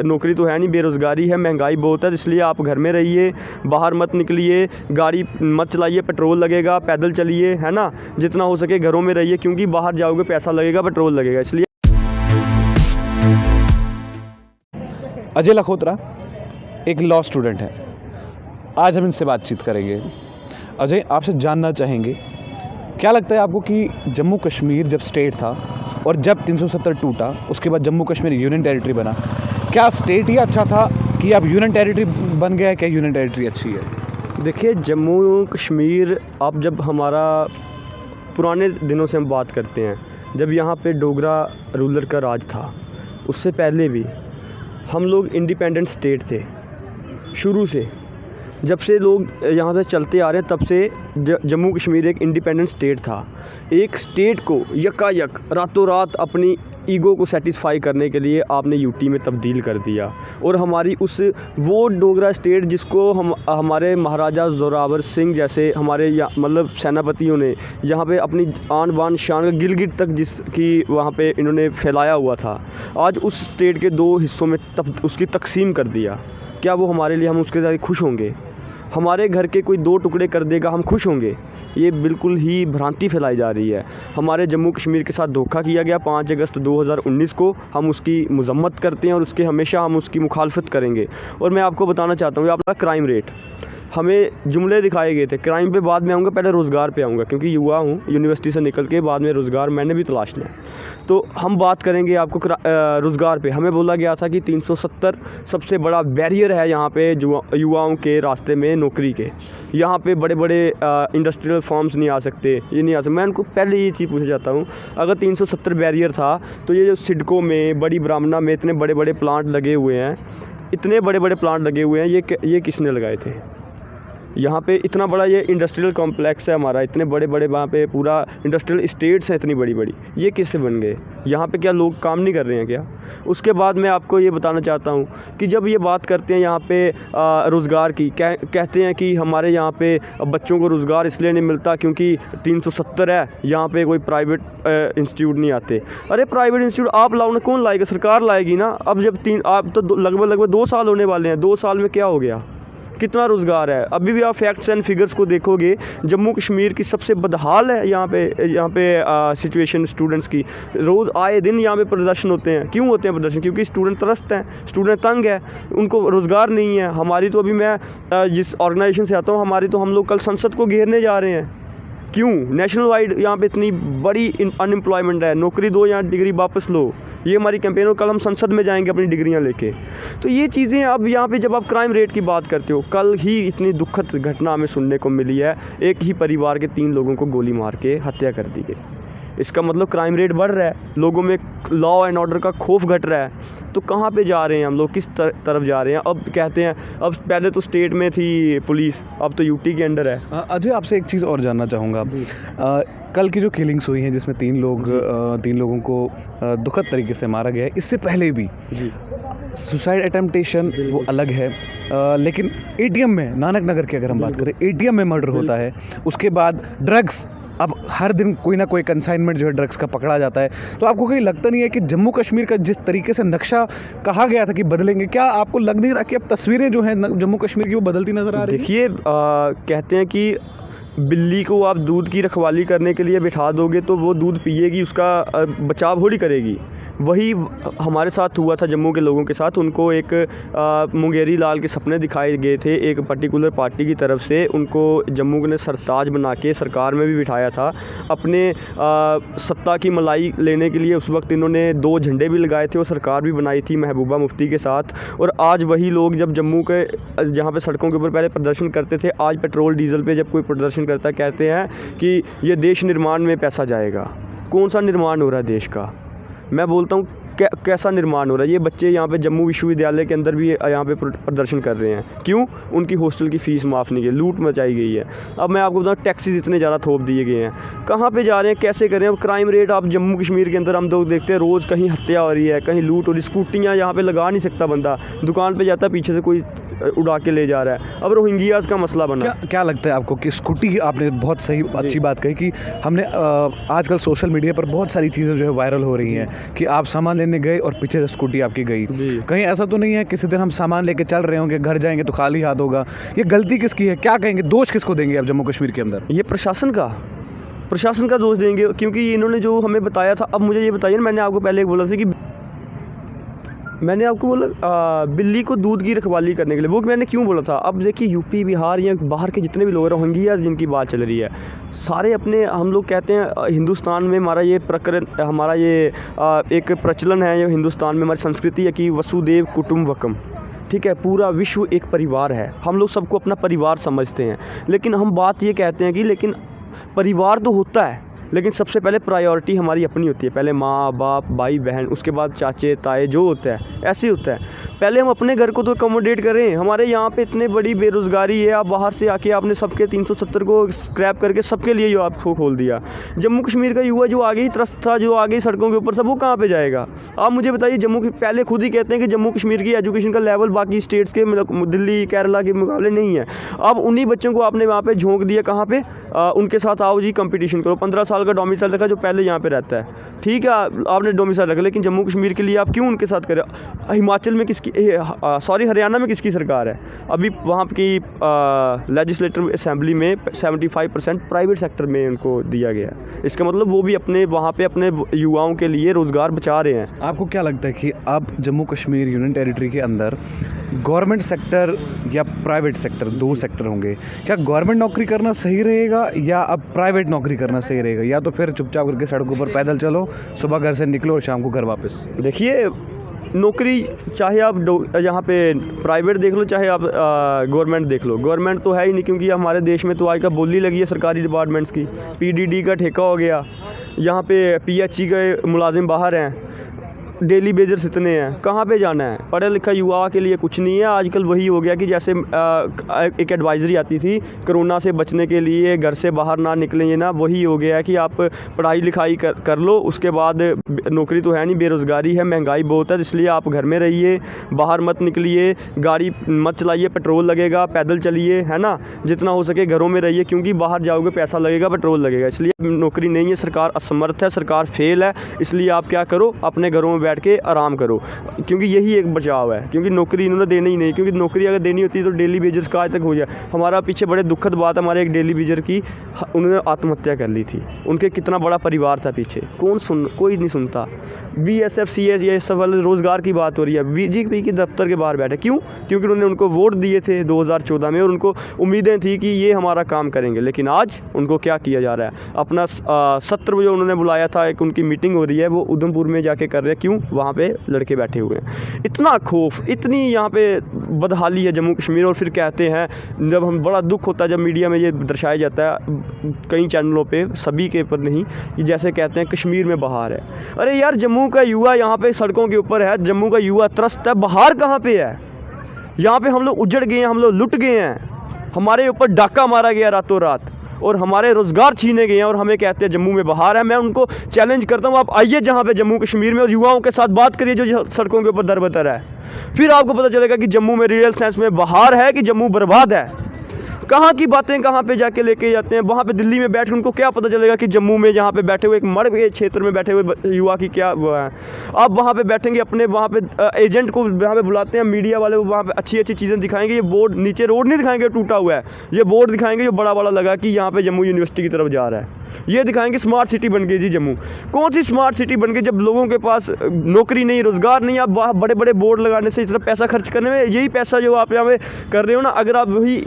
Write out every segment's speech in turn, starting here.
नौकरी तो है नहीं, बेरोज़गारी है, महंगाई बहुत है, इसलिए आप घर में रहिए, बाहर मत निकलिए, गाड़ी मत चलाइए, पेट्रोल लगेगा, पैदल चलिए, है ना। जितना हो सके घरों में रहिए, क्योंकि बाहर जाओगे पैसा लगेगा, पेट्रोल लगेगा, इसलिए। अजय लखोत्रा एक लॉ स्टूडेंट है, आज हम इनसे बातचीत करेंगे। अजय, आपसे जानना चाहेंगे, क्या लगता है आपको कि जम्मू कश्मीर जब स्टेट था और जब 370 टूटा, उसके बाद जम्मू कश्मीर यूनियन टेरिटरी बना, क्या स्टेट ही अच्छा था कि अब यूनियन टेरिटरी बन गया है? क्या यूनियन टेरिटरी अच्छी है? देखिए, जम्मू कश्मीर, अब जब हमारा पुराने दिनों से हम बात करते हैं, जब यहाँ पे डोगरा रूलर का राज था, उससे पहले भी हम लोग इंडिपेंडेंट स्टेट थे शुरू से। जब से लोग यहाँ पे चलते आ रहे हैं, तब से जम्मू कश्मीर एक इंडिपेंडेंट स्टेट था। एक स्टेट को यकायक रातों रात अपनी ईगो को सेटिस्फाई करने के लिए आपने यूटी में तब्दील कर दिया, और हमारी वो डोगरा स्टेट जिसको हमारे महाराजा जोरावर सिंह जैसे हमारे मतलब सेनापतियों ने यहाँ पे अपनी आन बान शान गिलगित तक जिसकी वहाँ पे इन्होंने फैलाया हुआ था, आज उस स्टेट के 2 हिस्सों में उसकी तकसीम कर दिया। क्या वो हमारे लिए, हम उसके साथ खुश होंगे? हमारे घर के कोई 2 टुकड़े कर देगा, हम खुश होंगे? ये बिल्कुल ही भ्रांति फैलाई जा रही है। हमारे जम्मू कश्मीर के साथ धोखा किया गया 5 अगस्त 2019 को। हम उसकी मज़म्मत करते हैं और उसके हमेशा हम उसकी मुखालफत करेंगे। और मैं आपको बताना चाहता हूँ, आपका क्राइम रेट, हमें जुमले दिखाए गए थे, क्राइम पे बाद में आऊँगा, पहले रोज़गार पे आऊँगा, क्योंकि युवा हूँ, यूनिवर्सिटी से निकल के बाद में रोज़गार मैंने भी तलाशना है। तो हम बात करेंगे आपको रोज़गार पे। हमें बोला गया था कि 370 सबसे बड़ा बैरियर है यहाँ पे युवाओं के रास्ते में नौकरी के। यहाँ पे बड़े बड़े इंडस्ट्रियल फॉर्म्स नहीं आ सकते, ये नहीं आ सकते। मैं उनको पहले ये चीज़ पूछना चाहता हूँ, अगर 370 बैरियर था, तो ये जो सिडको में, बड़ी ब्राह्मणा में इतने बड़े बड़े प्लांट लगे हुए हैं, इतने बड़े बड़े प्लांट लगे हुए हैं, ये किसने लगाए थे? यहाँ पे इतना बड़ा ये इंडस्ट्रियल कॉम्प्लेक्स है हमारा, इतने बड़े बड़े वहाँ पे पूरा इंडस्ट्रियल इस्टेट्स हैं इतनी बड़ी बड़ी, ये किससे बन गए? यहाँ पे क्या लोग काम नहीं कर रहे हैं क्या? उसके बाद मैं आपको ये बताना चाहता हूँ कि जब ये बात करते हैं यहाँ पे रोज़गार की, कहते हैं कि हमारे यहाँ पे बच्चों को रोज़गार इसलिए नहीं मिलता क्योंकि 370 है, यहाँ पे कोई प्राइवेट इंस्टीट्यूट नहीं आते। अरे प्राइवेट इंस्टीट्यूट आप लाओ ना, कौन लाएगा? सरकार लाएगी ना। अब जब आप तो लगभग 2 साल होने वाले हैं, 2 साल में क्या हो गया? कितना रोज़गार है? अभी भी आप फैक्ट्स एंड फिगर्स को देखोगे, जम्मू कश्मीर की सबसे बदहाल है यहाँ पे सिचुएशन स्टूडेंट्स की। रोज़ आए दिन यहाँ पे प्रदर्शन होते हैं। क्यों होते हैं प्रदर्शन? क्योंकि स्टूडेंट त्रस्त हैं, स्टूडेंट तंग है, उनको रोज़गार नहीं है। हमारी तो अभी, मैं जिस ऑर्गेनाइजेशन से आता हूँ, हमारी तो हम लोग कल संसद को घेरने जा रहे हैं। क्यों? नेशनल वाइड यहाँ पे इतनी बड़ी अनएम्प्लॉयमेंट है, नौकरी दो या डिग्री वापस लो, ये हमारी कैंपेन। और कल हम संसद में जाएंगे अपनी डिग्रियां लेके। तो ये चीज़ें अब यहाँ पे जब आप क्राइम रेट की बात करते हो, कल ही इतनी दुखद घटना हमें सुनने को मिली है, एक ही परिवार के 3 लोगों को गोली मार के हत्या कर दी गई। इसका मतलब क्राइम रेट बढ़ रहा है, लोगों में लॉ एंड ऑर्डर का खौफ घट रहा है। तो कहाँ पे जा रहे हैं हम लोग, किस तरफ जा रहे हैं? अब कहते हैं, अब पहले तो स्टेट में थी पुलिस, अब तो यूटी के अंडर है। अजय, आपसे एक चीज़ और जानना चाहूँगा। कल की जो किलिंग्स हुई हैं, जिसमें 3 लोगों को दुखद तरीके से मारा गया है, इससे पहले भी सुसाइड अटेम्प्टेशन वो अलग है, लेकिन एटीएम में, नानक नगर की अगर हम बात करें, एटीएम में मर्डर होता है। उसके बाद ड्रग्स, अब हर दिन कोई ना कोई कंसाइनमेंट जो है ड्रग्स का पकड़ा जाता है। तो आपको कहीं लगता नहीं है कि जम्मू कश्मीर का जिस तरीके से नक्शा कहा गया था कि बदलेंगे, क्या आपको लग नहीं रहा कि अब तस्वीरें जो हैं जम्मू कश्मीर की वो बदलती नज़र आ रही है? देखिए, कहते हैं कि बिल्ली को आप दूध की रखवाली करने के लिए बिठा दोगे तो वो दूध पिएगी, उसका बचाव थोड़ी करेगी। वही हमारे साथ हुआ था जम्मू के लोगों के साथ। उनको एक मुंगेरी लाल के सपने दिखाए गए थे एक पर्टिकुलर पार्टी की तरफ से। उनको जम्मू ने सरताज बना के सरकार में भी बिठाया था। अपने सत्ता की मलाई लेने के लिए उस वक्त इन्होंने 2 झंडे भी लगाए थे और सरकार भी बनाई थी महबूबा मुफ्ती के साथ। और आज वही लोग जब जम्मू के जहाँ पे सड़कों के ऊपर पहले प्रदर्शन करते थे, आज पेट्रोल डीजल पे जब कोई प्रदर्शन करता है, कहते हैं कि ये देश निर्माण में पैसा जाएगा। कौन सा निर्माण हो रहा है देश का? मैं बोलता हूँ कैसा निर्माण हो रहा है? ये बच्चे यहाँ पे जम्मू विश्वविद्यालय के अंदर भी यहाँ पे प्रदर्शन कर रहे हैं। क्यों? उनकी हॉस्टल की फ़ीस माफ़ नहीं की, लूट मचाई गई है। अब मैं आपको बताऊँ, टैक्सेस इतने ज़्यादा थोप दिए गए हैं। कहाँ पे जा रहे हैं, कैसे कर रहे हैं? अब क्राइम रेट आप जम्मू कश्मीर के अंदर हम लोग देखते हैं, रोज़ कहीं हत्या हो रही है, कहीं लूट हो रही। स्कूटियाँ यहाँ पर लगा नहीं सकता बंदा, दुकान पर जाता है, पीछे से कोई उड़ा के ले जा रहा है। अब रोहिंग्यास का मसला बना। क्या लगता है आपको कि स्कूटी, आपने बहुत सही अच्छी बात कही कि हमने आजकल सोशल मीडिया पर बहुत सारी चीज़ें जो है वायरल हो रही हैं कि आप सामान लेने गए और पीछे से स्कूटी आपकी गई। कहीं ऐसा तो नहीं है किसी दिन हम सामान लेके चल रहे होंगे, घर जाएंगे तो खाली हाथ होगा? ये गलती किसकी है? क्या कहेंगे, दोष किसको देंगे आप जम्मू कश्मीर के अंदर? ये प्रशासन का दोष देंगे, क्योंकि इन्होंने जो हमें बताया था। अब मुझे ये बताइए, मैंने आपको पहले बोला था कि मैंने आपको बोला बिल्ली को दूध की रखवाली करने के लिए, वो मैंने क्यों बोला था। अब देखिए यूपी, बिहार या बाहर के जितने भी लोग रोहिंग्या जिनकी बात चल रही है, सारे अपने, हम लोग कहते हैं हिंदुस्तान में हमारा ये हमारा ये एक प्रचलन है, ये हिंदुस्तान में हमारी संस्कृति है कि वसुदेव कुटुम्बकम, ठीक है, पूरा विश्व एक परिवार है। हम लोग सबको अपना परिवार समझते हैं, लेकिन हम बात ये कहते हैं कि लेकिन परिवार तो होता है, लेकिन सबसे पहले प्रायोरिटी हमारी अपनी होती है। पहले माँ बाप, भाई बहन, उसके बाद चाचे ताए, जो होता है ऐसे ही होता है। पहले हम अपने घर को तो अकोमोडेट करें। हमारे यहाँ पे इतने बड़ी बेरोज़गारी है, आप बाहर से आके आपने सबके 370 को स्क्रैप करके सबके लिए जो आपको खोल दिया। जम्मू कश्मीर का युवा जो आगे ही त्रस्त था, जो आगे सड़कों के ऊपर था, वो कहाँ पर जाएगा? आप मुझे बताइए। पहले खुद ही कहते हैं कि जम्मू कश्मीर की एजुकेशन का लेवल बाकी स्टेट्स के, दिल्ली केरला के मुकाबले नहीं है। अब उन्हीं बच्चों को आपने वहाँ पर झोंक दिया। कहाँ पर? उनके साथ आओ जी कंपटीशन करो। 15 साल का डोमिसाइल रखा जो पहले यहाँ पे रहता है, ठीक है, आपने डोमिसाइल रखा, लेकिन जम्मू कश्मीर के लिए आप क्यों उनके साथ करें? हिमाचल में किसकी, हरियाणा में किसकी सरकार है? अभी वहाँ की लेजिस्लेटिव असेंबली में 75% प्राइवेट सेक्टर में उनको दिया गया है। इसका मतलब वो भी अपने वहाँ पे अपने युवाओं के लिए रोज़गार बचा रहे हैं। आपको क्या लगता है कि अब जम्मू कश्मीर यूनियन टेरिटरी के अंदर गवर्नमेंट सेक्टर या प्राइवेट सेक्टर, दो सेक्टर होंगे, क्या गवर्नमेंट नौकरी करना सही रहेगा या अब प्राइवेट नौकरी करना सही रहेगा? या तो फिर चुपचाप करके सड़कों पर पैदल चलो, सुबह घर से निकलो और शाम को घर वापस? देखिए, नौकरी चाहे आप यहाँ पे प्राइवेट देख लो, चाहे आप गवर्नमेंट देख लो, गवर्नमेंट तो है ही नहीं, क्योंकि हमारे देश में तो आज का बोली लगी है सरकारी डिपार्टमेंट्स की। पीडीडी का ठेका हो गया, यहाँ पे पीएचई के मुलाजिम बाहर हैं, डेली बेजर्स इतने हैं, कहाँ पे जाना है? पढ़ा लिखा युवा के लिए कुछ नहीं है। आजकल वही हो गया कि जैसे एक एडवाइजरी आती थी कोरोना से बचने के लिए, घर से बाहर ना निकलें, ना, वही हो गया है कि आप पढ़ाई लिखाई कर लो, उसके बाद नौकरी तो है नहीं, बेरोज़गारी है, महंगाई बहुत है, इसलिए आप घर में रहिए, बाहर मत निकलिए, गाड़ी मत चलाइए, पेट्रोल लगेगा, पैदल चलिए, है ना, जितना हो सके घरों में रहिए, क्योंकि बाहर जाओगे पैसा लगेगा, पेट्रोल लगेगा, इसलिए नौकरी नहीं है। सरकार असमर्थ है, सरकार फेल है, इसलिए आप क्या करो, अपने घरों में बैठ के आराम करो, क्योंकि यही एक बचाव है। क्योंकि नौकरी इन्होंने देनी ही नहीं, क्योंकि नौकरी अगर देनी होती तो डेली बेजर्स का आज तक हो जाए। हमारा पीछे बड़े दुखद बात, हमारे एक डेली बेजर की, उन्होंने आत्महत्या कर ली थी। उनके कितना बड़ा परिवार था पीछे, कोई नहीं सुनता। BSF CS ये सब वाले रोज़गार की बात हो रही है, BJP के दफ्तर के बाहर बैठे, क्यों? क्योंकि उन्होंने उनको वोट दिए थे 2014 में और उनको उम्मीदें थी कि ये हमारा काम करेंगे, लेकिन आज उनको क्या किया जा रहा है? अपना सत्र जो उन्होंने बुलाया था, एक उनकी मीटिंग हो रही है, वो उधमपुर में जाके कर रहे हैं। क्यों? वहाँ पे लड़के बैठे हुए हैं। इतना खौफ, इतनी यहाँ पे बदहाली है जम्मू कश्मीर। और फिर कहते हैं, जब हम, बड़ा दुख होता है जब मीडिया में ये दर्शाया जाता है कई चैनलों पे, सभी के ऊपर नहीं, कि जैसे कहते हैं कश्मीर में बहार है। अरे यार, जम्मू का युवा यहाँ पे सड़कों के ऊपर है, जम्मू का युवा त्रस्त है, बहार कहाँ पे है? यहाँ पे हम लोग उजड़ गए हैं, हम लोग लुट गए हैं, हमारे ऊपर डाका मारा गया रातों रात, और हमारे रोज़गार छीने गए हैं, और हमें कहते हैं जम्मू में बहार है। मैं उनको चैलेंज करता हूँ, आप आइए जहाँ पे जम्मू कश्मीर में और युवाओं के साथ बात करिए जो सड़कों के ऊपर दर-बदर है, फिर आपको पता चलेगा कि जम्मू में रियल सेंस में बहार है कि जम्मू बर्बाद है। कहाँ की बातें कहाँ पे जाके लेके जाते हैं। वहाँ पे दिल्ली में बैठ के उनको क्या पता चलेगा कि जम्मू में जहाँ पे बैठे हुए एक मर गए क्षेत्र में बैठे हुए युवा की क्या वो है। आप वहाँ पे बैठेंगे, अपने वहाँ पे एजेंट को वहाँ पे बुलाते हैं, मीडिया वाले वहाँ पे अच्छी अच्छी चीज़ें दिखाएंगे। ये बोर्ड, नीचे रोड नहीं दिखाएंगे टूटा हुआ है, ये बोर्ड दिखाएंगे जो बड़ा बड़ा लगा कि यहाँ पे जम्मू यूनिवर्सिटी की तरफ जा रहा है। ये दिखाएंगे स्मार्ट सिटी बन गई जी जम्मू। कौन सी स्मार्ट सिटी बन गई जब लोगों के पास नौकरी नहीं, रोज़गार नहीं। आप वहाँ बड़े बड़े बोर्ड लगाने से, इतना पैसा खर्च करने में, यही पैसा जो आप यहाँ पे कर रहे हो ना, अगर आप वही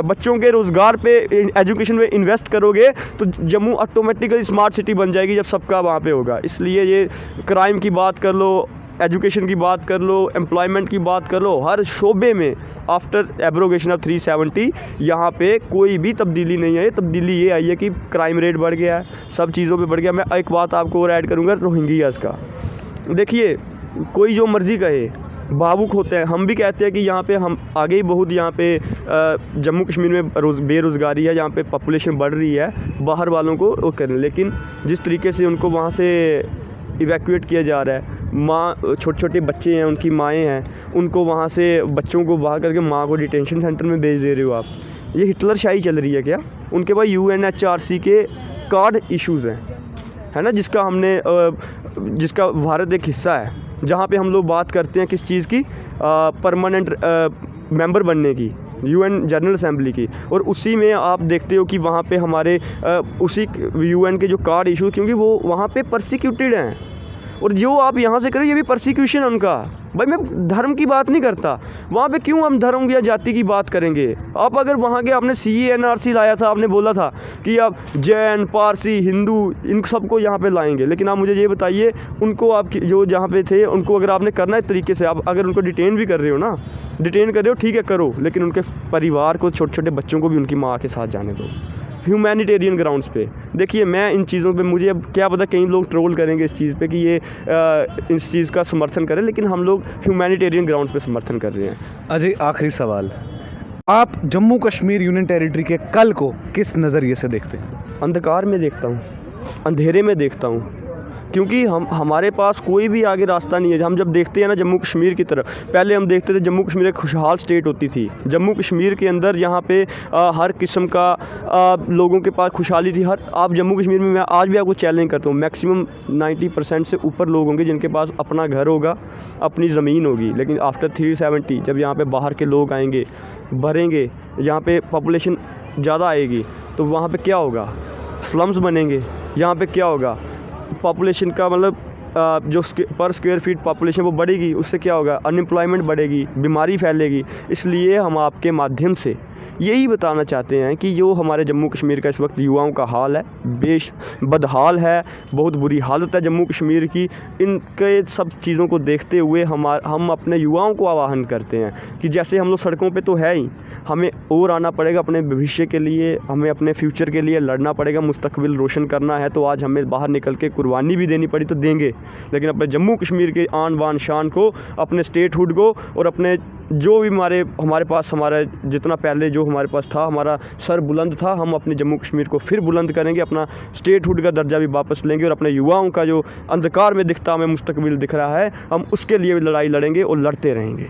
बच्चों के रोज़गार पे, एजुकेशन में इन्वेस्ट करोगे तो जम्मू ऑटोमेटिकली स्मार्ट सिटी बन जाएगी जब सबका वहाँ पे होगा। इसलिए ये क्राइम की बात कर लो, एजुकेशन की बात कर लो, एम्प्लॉयमेंट की बात कर लो, हर शोबे में आफ्टर एब्रोगेशन ऑफ 370 यहाँ पे कोई भी तब्दीली नहीं है। तब्दीली ये आई है कि क्राइम रेट बढ़ गया है, सब चीज़ों पे बढ़ गया। मैं एक बात आपको और ऐड करूँगा, रोहिंग्यास का। देखिए, कोई जो मर्ज़ी कहे, भावुक होते हैं, हम भी कहते हैं कि यहाँ पे हम आगे ही बहुत, यहाँ पे जम्मू कश्मीर में बेरोज़गारी है, यहाँ पे पॉपुलेशन बढ़ रही है, बाहर वालों को वो करें, लेकिन जिस तरीके से उनको वहाँ से इवैक्यूएट किया जा रहा है। माँ, छोटे छोटे बच्चे हैं, उनकी माएँ हैं, उनको वहाँ से बच्चों को बाहर करके माँ को डिटेंशन सेंटर में भेज दे रहे हो आप। ये हिटलर शाही चल रही है क्या? उनके पास UNHRC के कार्ड इश्यूज़ हैं, है ना, जिसका भारत एक हिस्सा है, जहाँ पे हम लोग बात करते हैं किस चीज़ की, परमानेंट मेंबर बनने की, UN जनरल असेंबली की। और उसी में आप देखते हो कि वहाँ पे हमारे उसी UN के जो कार्ड इशू, क्योंकि वो वहाँ पे परसिक्यूटेड हैं, और जो आप यहाँ से करो ये भी परसिक्यूशन है उनका। भाई मैं धर्म की बात नहीं करता, वहाँ पे क्यों हम धर्म या जाति की बात करेंगे? आप अगर वहाँ के आपने CNRC लाया था, आपने बोला था कि आप जैन, पारसी, हिंदू इन सबको यहाँ पे लाएंगे, लेकिन आप मुझे ये बताइए, उनको आप जो जहाँ पे थे उनको अगर आपने करना है तरीके से, आप अगर उनको डिटेन भी कर रहे हो ना, डिटेन कर रहे हो ठीक है करो, लेकिन उनके परिवार को, छोटे छोटे बच्चों को भी उनकी माँ के साथ जाने दो, ह्यूमैनिटेरियन ग्राउंड्स पे। देखिए मैं इन चीज़ों पे, मुझे अब क्या पता कई लोग ट्रोल करेंगे इस चीज़ पे कि ये इस चीज़ का समर्थन करें, लेकिन हम लोग ह्यूमैनिटेरियन ग्राउंड्स पे समर्थन कर रहे हैं। अजय, आखिरी सवाल, आप जम्मू कश्मीर यूनियन टेरिटरी के कल को किस नज़रिए से देखते हैं? अंधकार में देखता हूँ, अंधेरे में देखता हूँ, क्योंकि हमारे पास कोई भी आगे रास्ता नहीं है। हम जब देखते हैं ना जम्मू कश्मीर की तरफ, पहले हम देखते थे जम्मू कश्मीर एक खुशहाल स्टेट होती थी। जम्मू कश्मीर के अंदर यहाँ पे हर किस्म का लोगों के पास खुशहाली थी। आप जम्मू कश्मीर में, मैं आज भी आपको चैलेंज करता हूँ, मैक्सिमम 90% से ऊपर लोग होंगे जिनके पास अपना घर होगा, अपनी ज़मीन होगी। लेकिन आफ्टर 370 जब यहाँ पर बाहर के लोग आएँगे, भरेंगे, यहाँ पर पॉपुलेशन ज़्यादा आएगी, तो वहाँ पर क्या होगा? स्लम्स बनेंगे। यहाँ पर क्या होगा? पॉपुलेशन का मतलब जो पर स्क्वायर फीट पॉपुलेशन वो बढ़ेगी, उससे क्या होगा? अनएम्प्लॉयमेंट बढ़ेगी, बीमारी फैलेगी। इसलिए हम आपके माध्यम से यही बताना चाहते हैं कि जो हमारे जम्मू कश्मीर का इस वक्त युवाओं का हाल है, बदहाल है, बहुत बुरी हालत है जम्मू कश्मीर की। इनके सब चीज़ों को देखते हुए हम अपने युवाओं को आह्वान करते हैं कि जैसे हम लोग सड़कों पे तो है ही, हमें और आना पड़ेगा अपने भविष्य के लिए, हमें अपने फ्यूचर के लिए लड़ना पड़ेगा, मुस्तकबिल रोशन करना है। तो आज हमें बाहर निकल के कुर्बानी भी देनी पड़ी तो देंगे, लेकिन अपने जम्मू कश्मीर के आन बान शान को, अपने स्टेटहुड को, और अपने जो भी हमारे पास हमारा जितना पहले जो हमारे पास था, हमारा सर बुलंद था, हम अपने जम्मू कश्मीर को फिर बुलंद करेंगे, अपना स्टेटहुड का दर्जा भी वापस लेंगे, और अपने युवाओं का जो अंधकार में दिखता हमें मुस्तकबिल दिख रहा है, हम उसके लिए भी लड़ाई लड़ेंगे और लड़ते रहेंगे।